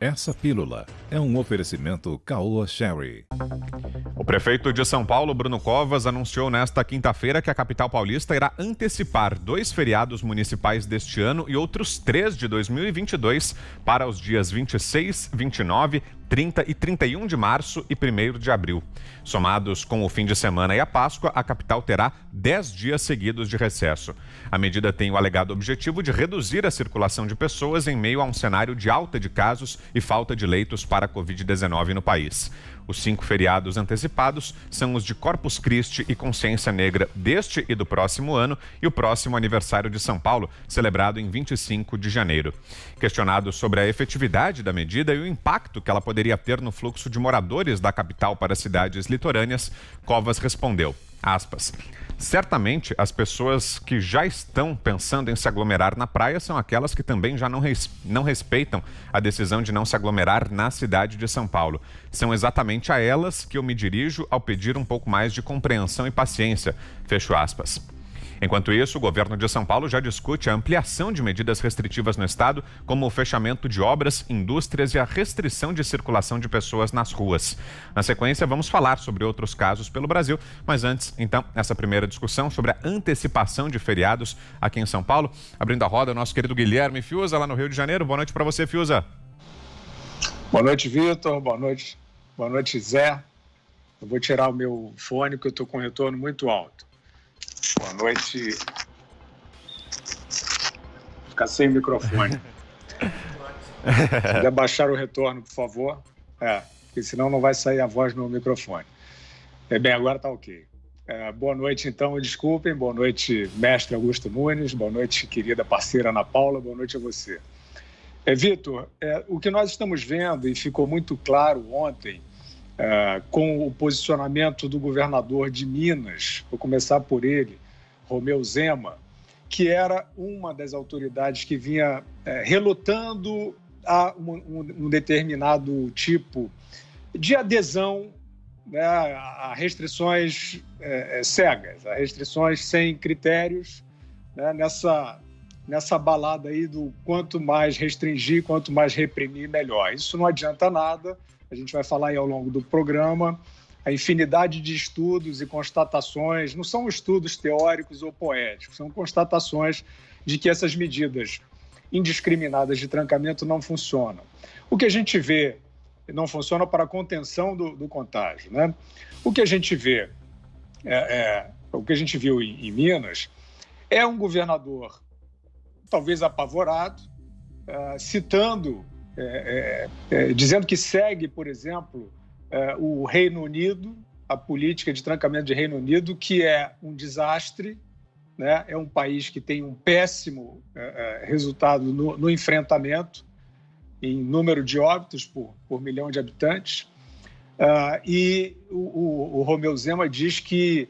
Essa pílula é um oferecimento Caoa Sherry. O prefeito de São Paulo, Bruno Covas, anunciou nesta quinta-feira que a capital paulista irá antecipar 2 feriados municipais deste ano e outros 3 de 2022 para os dias 26, 29, 30 e 31 de março e 1º de abril. Somados com o fim de semana e a Páscoa, a capital terá 10 dias seguidos de recesso. A medida tem o alegado objetivo de reduzir a circulação de pessoas em meio a um cenário de alta de casos e falta de leitos para a Covid-19 no país. Os 5 feriados antecipados são os de Corpus Christi e Consciência Negra deste e do próximo ano e o próximo aniversário de São Paulo, celebrado em 25 de janeiro. Questionado sobre a efetividade da medida e o impacto que ela poderia ter no fluxo de moradores da capital para cidades litorâneas, Covas respondeu, aspas, certamente as pessoas que já estão pensando em se aglomerar na praia são aquelas que também já não respeitam a decisão de não se aglomerar na cidade de São Paulo. São exatamente a elas que eu me dirijo ao pedir um pouco mais de compreensão e paciência, fecho aspas. Enquanto isso, o governo de São Paulo já discute a ampliação de medidas restritivas no estado, como o fechamento de obras, indústrias e a restrição de circulação de pessoas nas ruas. Na sequência, vamos falar sobre outros casos pelo Brasil, mas antes, então, essa primeira discussão sobre a antecipação de feriados aqui em São Paulo. Abrindo a roda, o nosso querido Guilherme Fiuza, lá no Rio de Janeiro. Boa noite para você, Fiuza. Boa noite, Vitor. Boa noite, Zé. Eu vou tirar o meu fone, porque eu estou com um retorno muito alto. Boa noite. Ficar sem microfone. Se puder baixar o retorno, por favor. Porque senão não vai sair a voz no microfone. Bem, agora está ok. Boa noite, então, desculpem. Boa noite, mestre Augusto Nunes. Boa noite, querida parceira Ana Paula. Boa noite a você. Vitor, o que nós estamos vendo, e ficou muito claro ontem, com o posicionamento do governador de Minas, vou começar por ele, Romeu Zema, que era uma das autoridades que vinha relutando a um determinado tipo de adesão, né, a restrições cegas, a restrições sem critérios, né, nessa balada aí do quanto mais restringir, quanto mais reprimir, melhor. Isso não adianta nada. A gente vai falar aí ao longo do programa, a infinidade de estudos e constatações, não são estudos teóricos ou poéticos, são constatações de que essas medidas indiscriminadas de trancamento não funcionam. O que a gente vê não funciona para a contenção do contágio, né? O que a gente vê, o que a gente viu em Minas é um governador talvez apavorado, citando dizendo que segue, por exemplo, o Reino Unido, a política de trancamento de Reino Unido, que é um desastre, né? É um país que tem um péssimo resultado no enfrentamento, em número de óbitos por milhão de habitantes. E o Romeu Zema diz que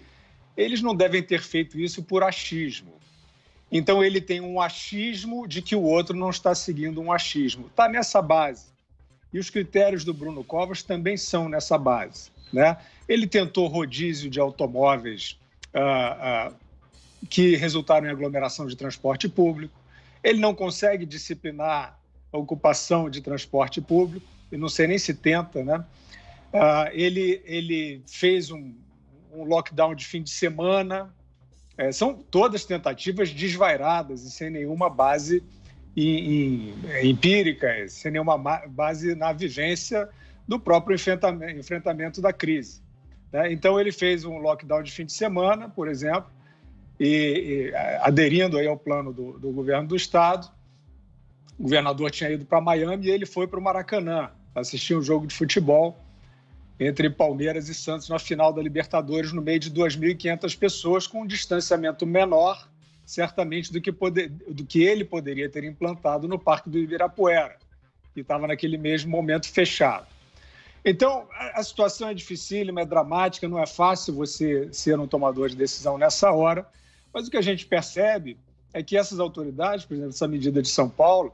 eles não devem ter feito isso por achismo. Então, ele tem um achismo de que o outro não está seguindo um achismo. Está nessa base. E os critérios do Bruno Covas também são nessa base, né? Ele tentou rodízio de automóveis que resultaram em aglomeração de transporte público. Ele não consegue disciplinar a ocupação de transporte público. Eu não sei nem se tenta, né? Ele fez um lockdown de fim de semana. São todas tentativas desvairadas e sem nenhuma base empírica, sem nenhuma base na vivência do próprio enfrentamento da crise, né? Então, ele fez um lockdown de fim de semana, por exemplo, e aderindo aí ao plano do governo do Estado. O governador tinha ido para Miami e ele foi para o Maracanã assistir um jogo de futebol entre Palmeiras e Santos na final da Libertadores, no meio de 2.500 pessoas, com um distanciamento menor, certamente, do que ele poderia ter implantado no Parque do Ibirapuera, que estava naquele mesmo momento fechado. Então, a situação é dificílima, é dramática, não é fácil você ser um tomador de decisão nessa hora, mas o que a gente percebe é que essas autoridades, por exemplo, essa medida de São Paulo,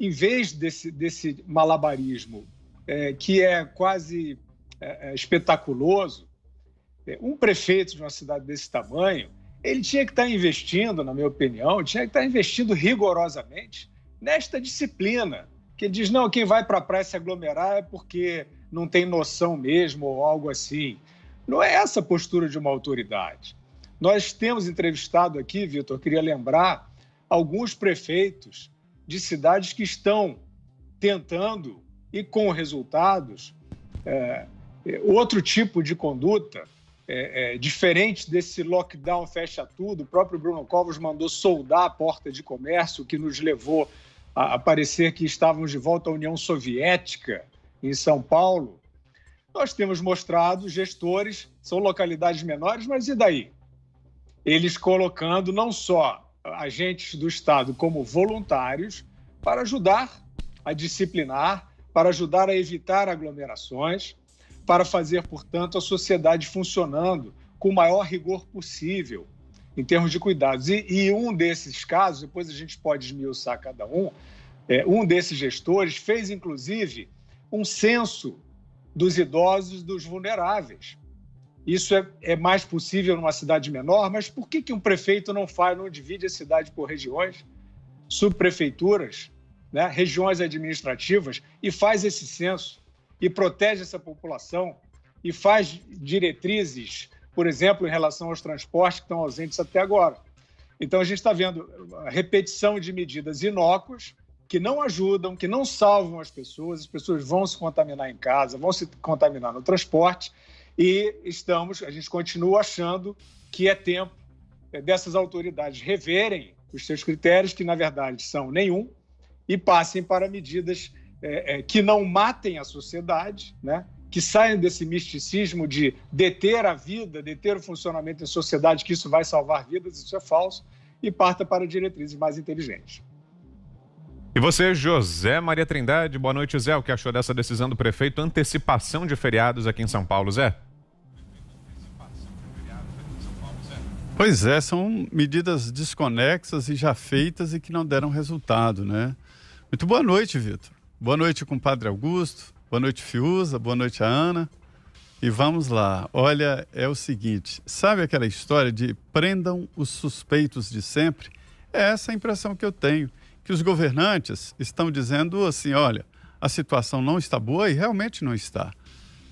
em vez desse malabarismo que é quase espetaculoso, um prefeito de uma cidade desse tamanho, ele tinha que estar investindo, na minha opinião, tinha que estar investindo rigorosamente nesta disciplina, que ele diz, não, quem vai para a praia se aglomerar é porque não tem noção mesmo ou algo assim. Não é essa a postura de uma autoridade. Nós temos entrevistado aqui, Vitor, queria lembrar, alguns prefeitos de cidades que estão tentando e com resultados outro tipo de conduta, diferente desse lockdown fecha tudo. O próprio Bruno Covas mandou soldar a porta de comércio, que nos levou a parecer que estávamos de volta à União Soviética em São Paulo. Nós temos mostrado gestores, são localidades menores, mas e daí? Eles colocando não só agentes do Estado como voluntários para ajudar a disciplinar, para ajudar a evitar aglomerações, para fazer, portanto, a sociedade funcionando com o maior rigor possível em termos de cuidados. E um desses casos, depois a gente pode esmiuçar cada um desses gestores fez, inclusive, um censo dos idosos, dos vulneráveis. Isso é mais possível numa cidade menor, mas por que um prefeito não divide a cidade por regiões, subprefeituras, né, regiões administrativas, e faz esse censo, e protege essa população, e faz diretrizes, por exemplo, em relação aos transportes que estão ausentes até agora? Então, a gente está vendo a repetição de medidas inócuas que não ajudam, que não salvam as pessoas vão se contaminar em casa, vão se contaminar no transporte, e a gente continua achando que é tempo dessas autoridades reverem os seus critérios, que na verdade são nenhum, e passem para medidas que não matem a sociedade, né? Que saiam desse misticismo de deter a vida, deter o funcionamento da sociedade, que isso vai salvar vidas, isso é falso, e parta para diretrizes mais inteligentes. E você, José Maria Trindade, boa noite, Zé. O que achou dessa decisão do prefeito? Antecipação de feriados aqui em São Paulo, Zé? Pois é, são medidas desconexas e já feitas e que não deram resultado, né? Muito boa noite, Vitor. Boa noite, compadre Augusto. Boa noite, Fiuza. Boa noite, a Ana. E vamos lá. Olha, é o seguinte, sabe aquela história de prendam os suspeitos de sempre? É essa a impressão que eu tenho, que os governantes estão dizendo assim, olha, a situação não está boa e realmente não está.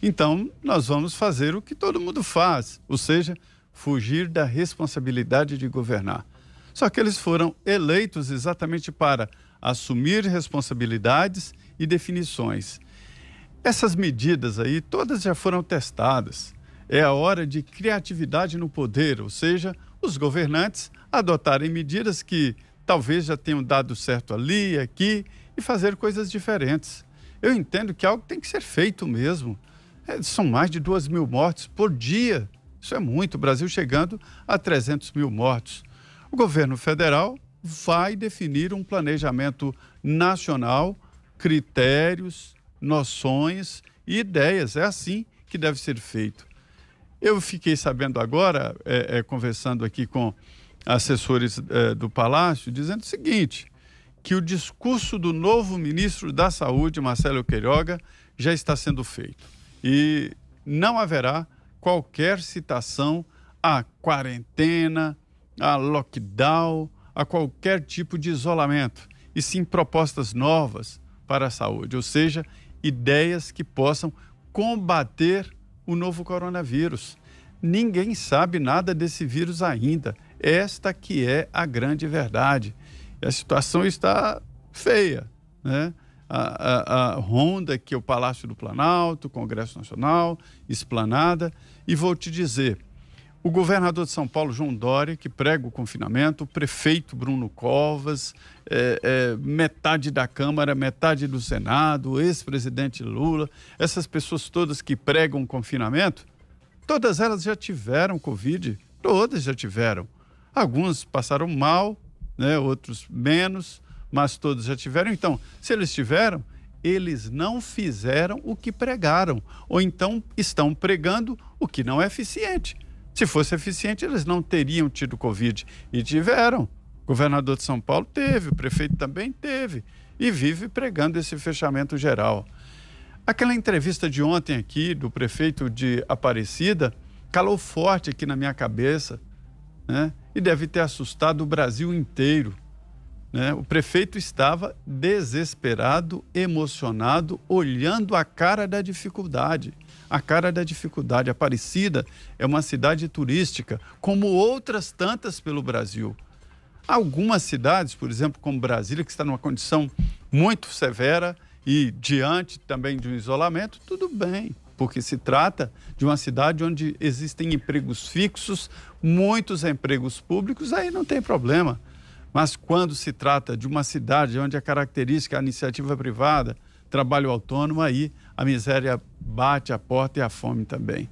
Então, nós vamos fazer o que todo mundo faz, ou seja, fugir da responsabilidade de governar. Só que eles foram eleitos exatamente para assumir responsabilidades e definições. Essas medidas aí, todas já foram testadas. É a hora de criatividade no poder, ou seja, os governantes adotarem medidas que talvez já tenham dado certo ali, aqui, e fazer coisas diferentes. Eu entendo que algo tem que ser feito mesmo. São mais de 2.000 mortes por dia. Isso é muito. O Brasil chegando a 300.000 mortos. O governo federal vai definir um planejamento nacional, critérios, noções e ideias. É assim que deve ser feito. Eu fiquei sabendo agora, conversando aqui com assessores do Palácio, dizendo o seguinte, que o discurso do novo ministro da Saúde, Marcelo Queiroga, já está sendo feito. E não haverá qualquer citação à quarentena, a lockdown, a qualquer tipo de isolamento, e sim propostas novas para a saúde, ou seja, ideias que possam combater o novo coronavírus. Ninguém sabe nada desse vírus ainda. Esta que é a grande verdade. A situação está feia, né? A ronda que é o Palácio do Planalto, Congresso Nacional, Esplanada. E vou te dizer, o governador de São Paulo, João Dória, que prega o confinamento, o prefeito Bruno Covas, metade da Câmara, metade do Senado, o ex-presidente Lula, essas pessoas todas que pregam o confinamento, todas elas já tiveram Covid, todas já tiveram. Alguns passaram mal, né, outros menos, mas todos já tiveram. Então, se eles tiveram, eles não fizeram o que pregaram, ou então estão pregando o que não é eficiente. Se fosse eficiente, eles não teriam tido Covid, e tiveram. O governador de São Paulo teve, o prefeito também teve, e vive pregando esse fechamento geral. Aquela entrevista de ontem aqui, do prefeito de Aparecida, calou forte aqui na minha cabeça, né? E deve ter assustado o Brasil inteiro. né? O prefeito estava desesperado, emocionado, olhando a cara da dificuldade. A cara da dificuldade. Aparecida é uma cidade turística, como outras tantas pelo Brasil. Algumas cidades, por exemplo, como Brasília, que está numa condição muito severa e diante também de um isolamento, tudo bem, porque se trata de uma cidade onde existem empregos fixos, muitos empregos públicos, aí não tem problema. Mas quando se trata de uma cidade onde a característica é a iniciativa privada, trabalho autônomo, aí a miséria bate a porta e a fome também.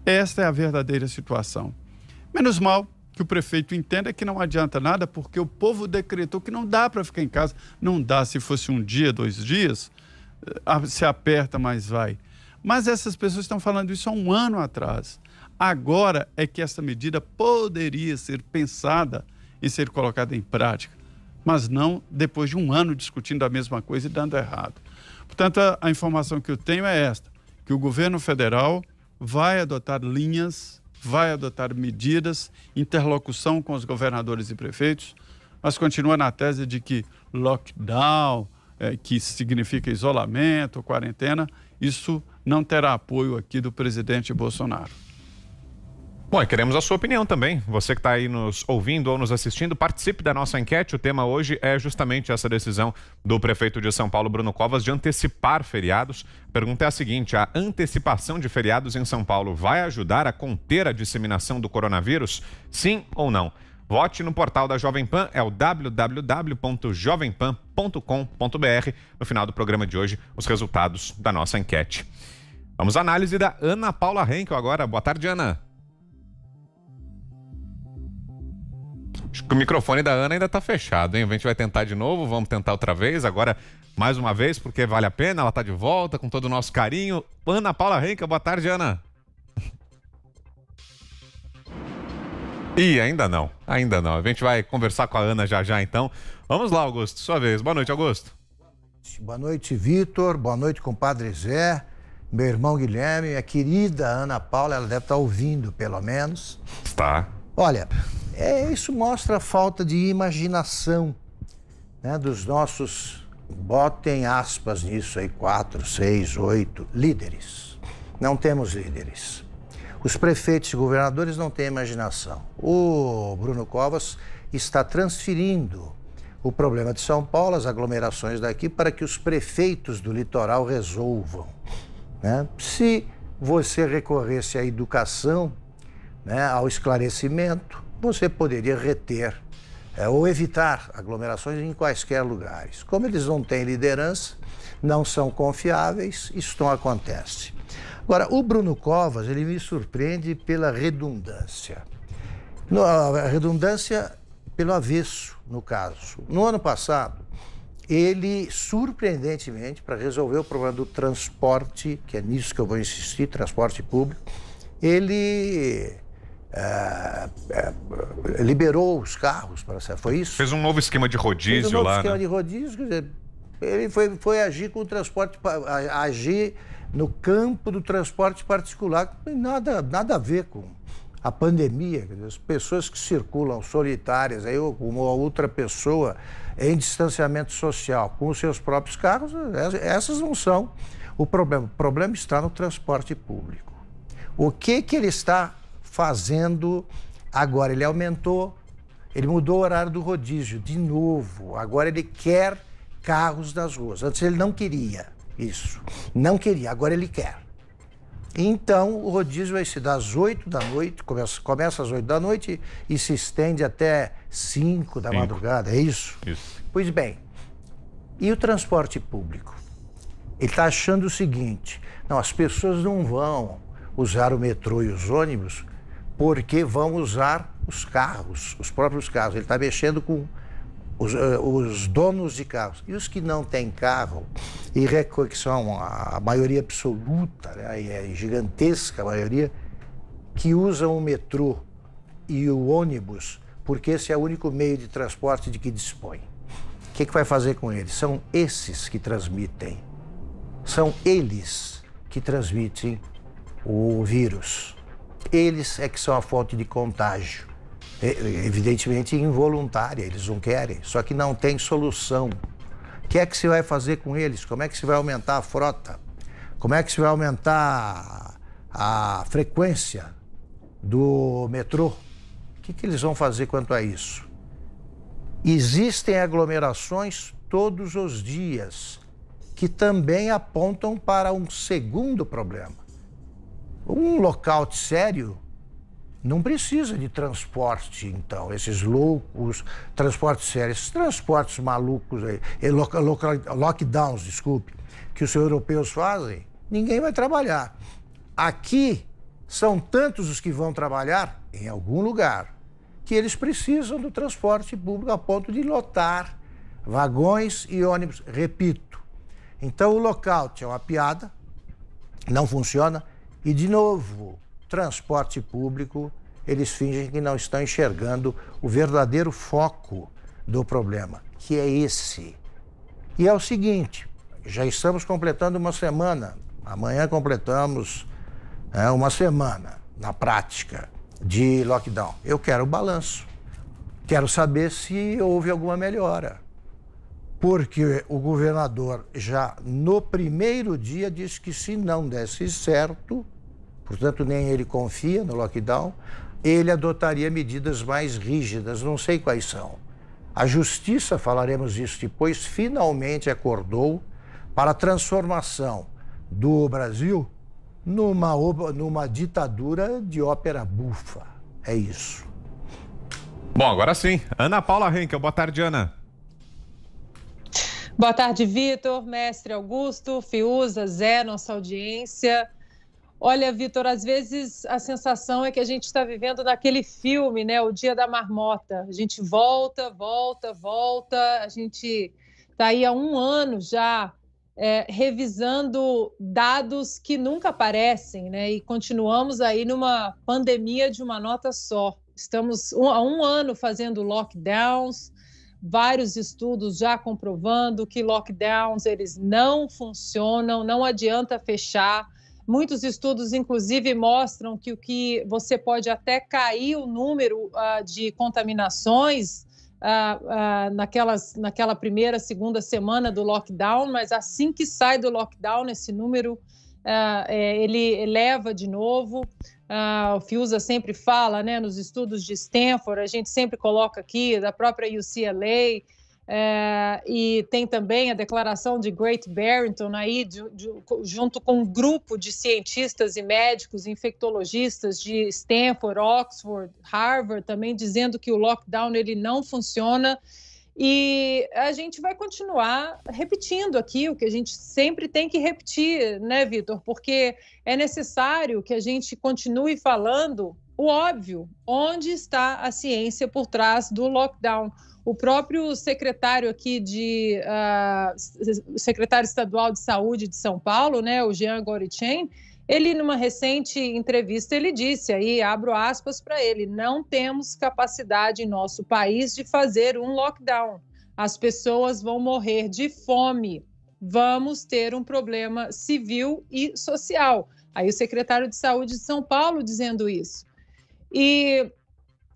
Esta é a verdadeira situação. Menos mal que o prefeito entenda que não adianta nada, porque o povo decretou que não dá para ficar em casa. Não dá, se fosse um dia, 2 dias, se aperta, mas vai. Mas essas pessoas estão falando isso há 1 ano atrás. Agora é que essa medida poderia ser pensada e ser colocada em prática, mas não depois de 1 ano discutindo a mesma coisa e dando errado. Portanto, a informação que eu tenho é esta, que o governo federal vai adotar linhas, vai adotar medidas, interlocução com os governadores e prefeitos, mas continua na tese de que lockdown, que significa isolamento, quarentena, isso não terá apoio aqui do presidente Bolsonaro. Bom, e queremos a sua opinião também. Você que está aí nos ouvindo ou nos assistindo, participe da nossa enquete. O tema hoje é justamente essa decisão do prefeito de São Paulo, Bruno Covas, de antecipar feriados. A pergunta é a seguinte: a antecipação de feriados em São Paulo vai ajudar a conter a disseminação do coronavírus? Sim ou não? Vote no portal da Jovem Pan, é o www.jovempan.com.br. No final do programa de hoje, os resultados da nossa enquete. Vamos à análise da Ana Paula Henkel agora. Boa tarde, Ana. Acho que o microfone da Ana ainda está fechado, hein? A gente vai tentar de novo, vamos tentar outra vez, agora mais uma vez, porque vale a pena, ela está de volta com todo o nosso carinho. Ana Paula Henkel, boa tarde, Ana. Ih, ainda não. A gente vai conversar com a Ana já então. Vamos lá, Augusto, sua vez. Boa noite, Augusto. Boa noite, Vitor. Boa noite, compadre Zé. Meu irmão Guilherme, a querida Ana Paula, ela deve estar ouvindo, pelo menos. Está. Olha, isso mostra a falta de imaginação, né, dos nossos, botem aspas nisso aí, 4, 6, 8 líderes. Não temos líderes. Os prefeitos e governadores não têm imaginação. O Bruno Covas está transferindo o problema de São Paulo, as aglomerações daqui, para que os prefeitos do litoral resolvam, né? Se você recorresse à educação, né, ao esclarecimento, você poderia reter ou evitar aglomerações em quaisquer lugares. Como eles não têm liderança, não são confiáveis, isso não acontece. Agora, o Bruno Covas, ele me surpreende pela redundância. A redundância pelo avesso, no caso. No ano passado, ele, surpreendentemente, para resolver o problema do transporte, que é nisso que eu vou insistir, transporte público, ele liberou os carros, foi isso? Fez um novo esquema de rodízio lá. Fez um novo esquema de rodízio, quer dizer, ele foi agir com o transporte, agir no campo do transporte particular, que não tem nada a ver com a pandemia. Quer dizer, as pessoas que circulam solitárias, aí uma outra pessoa em distanciamento social com os seus próprios carros, essas não são o problema. O problema está no transporte público. O que ele está fazendo agora? Ele mudou o horário do rodízio de novo. Agora ele quer carros das ruas. Antes ele não queria isso. Não queria, agora ele quer. Então o rodízio vai ser das 8 da noite, começa às 8 da noite e se estende até 5 da madrugada, é isso? Isso. Pois bem, e o transporte público? Ele está achando o seguinte: não, as pessoas não vão usar o metrô e os ônibus porque vão usar os carros, os próprios carros. Ele está mexendo com os donos de carros. E os que não têm carro, e que são a maioria absoluta, né, é gigantesca a maioria, que usam o metrô e o ônibus, porque esse é o único meio de transporte de que dispõe. O que vai fazer com eles? São esses que transmitem. São eles que transmitem o vírus. Eles é que são a fonte de contágio. Evidentemente involuntária, eles não querem, só que não tem solução. O que é que você vai fazer com eles? Como é que você vai aumentar a frota? Como é que você vai aumentar a frequência do metrô? O que eles vão fazer quanto a isso? Existem aglomerações todos os dias que também apontam para um segundo problema. Um lockout sério não precisa de transporte, então, esses loucos, transportes sérios, esses transportes malucos aí, lockdowns, desculpe, que os europeus fazem, ninguém vai trabalhar. Aqui são tantos os que vão trabalhar em algum lugar que eles precisam do transporte público a ponto de lotar vagões e ônibus. Repito, então o lockout é uma piada, não funciona e, de novo, transporte público, eles fingem que não estão enxergando o verdadeiro foco do problema, que é esse. E é o seguinte, já estamos completando uma semana, amanhã completamos uma semana, na prática, de lockdown. Eu quero o balanço, quero saber se houve alguma melhora. Porque o governador já no primeiro dia disse que se não desse certo, portanto, nem ele confia no lockdown, ele adotaria medidas mais rígidas, não sei quais são. A Justiça, falaremos disso depois, finalmente acordou para a transformação do Brasil numa ditadura de ópera bufa. É isso. Bom, agora sim. Ana Paula Henkel. Boa tarde, Ana. Boa tarde, Vitor, mestre Augusto, Fiuza, Zé, nossa audiência. Olha, Vitor, às vezes a sensação é que a gente está vivendo naquele filme, né? O Dia da Marmota. A gente volta, a gente está aí há um ano já revisando dados que nunca aparecem, né? E continuamos aí numa pandemia de uma nota só. Estamos há um ano fazendo lockdowns, vários estudos já comprovando que lockdowns eles não funcionam, não adianta fechar. Muitos estudos, inclusive, mostram que o que você pode até cair o número de contaminações naquela primeira, segunda semana do lockdown, mas assim que sai do lockdown, esse número ele eleva de novo. O Fiuza sempre fala, né, nos estudos de Stanford, a gente sempre coloca aqui, da própria UCLA, e tem também a declaração de Great Barrington aí, junto com um grupo de cientistas e médicos, infectologistas de Stanford, Oxford, Harvard, também dizendo que o lockdown ele não funciona. E a gente vai continuar repetindo aqui o que a gente sempre tem que repetir, né, Vitor? Porque é necessário que a gente continue falando o óbvio, onde está a ciência por trás do lockdown. O próprio secretário aqui secretário estadual de saúde de São Paulo, né, o Jean Goritchen, ele numa recente entrevista ele disse, aí abro aspas para ele, não temos capacidade em nosso país de fazer um lockdown. As pessoas vão morrer de fome. Vamos ter um problema civil e social. Aí o secretário de saúde de São Paulo dizendo isso. E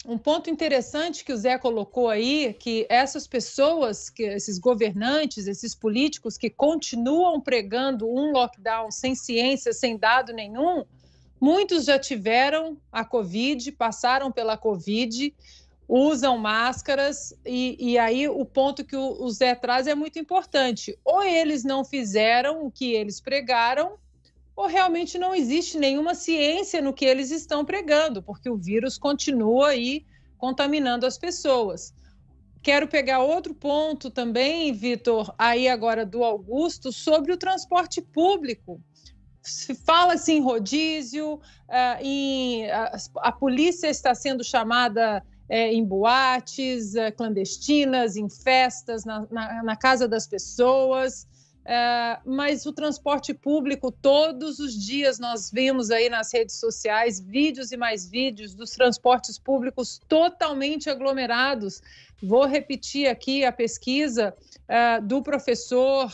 um ponto interessante que o Zé colocou aí, que essas pessoas, que esses governantes, esses políticos que continuam pregando um lockdown sem ciência, sem dado nenhum, muitos já tiveram a Covid, passaram pela Covid, usam máscaras e aí o ponto que o Zé traz é muito importante. Ou eles não fizeram o que eles pregaram, ou realmente não existe nenhuma ciência no que eles estão pregando, porque o vírus continua aí contaminando as pessoas. Quero pegar outro ponto também, Vitor, aí agora do Augusto, sobre o transporte público. Se fala-se em rodízio, a polícia está sendo chamada em boates clandestinas, em festas, na casa das pessoas. Mas o transporte público, todos os dias nós vemos aí nas redes sociais vídeos e mais vídeos dos transportes públicos totalmente aglomerados. Vou repetir aqui a pesquisa do professor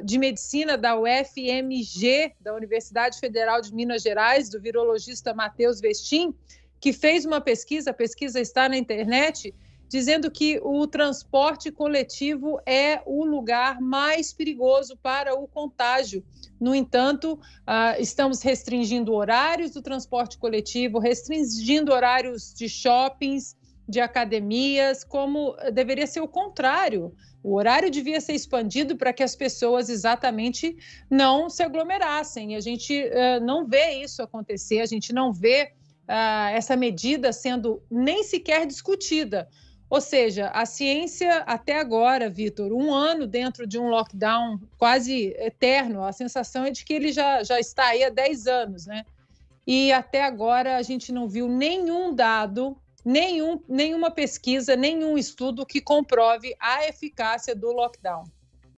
de medicina da UFMG, da Universidade Federal de Minas Gerais, do virologista Matheus Vestin, que fez uma pesquisa, a pesquisa está na internet, dizendo que o transporte coletivo é o lugar mais perigoso para o contágio. No entanto, estamos restringindo horários do transporte coletivo, restringindo horários de shoppings, de academias, como deveria ser o contrário. O horário devia ser expandido para que as pessoas exatamente não se aglomerassem. E a gente não vê isso acontecer, a gente não vê essa medida sendo nem sequer discutida. Ou seja, a ciência até agora, Vitor, 1 ano dentro de um lockdown quase eterno, a sensação é de que ele já está aí há 10 anos, né? E até agora a gente não viu nenhum dado, nenhuma pesquisa, nenhum estudo que comprove a eficácia do lockdown.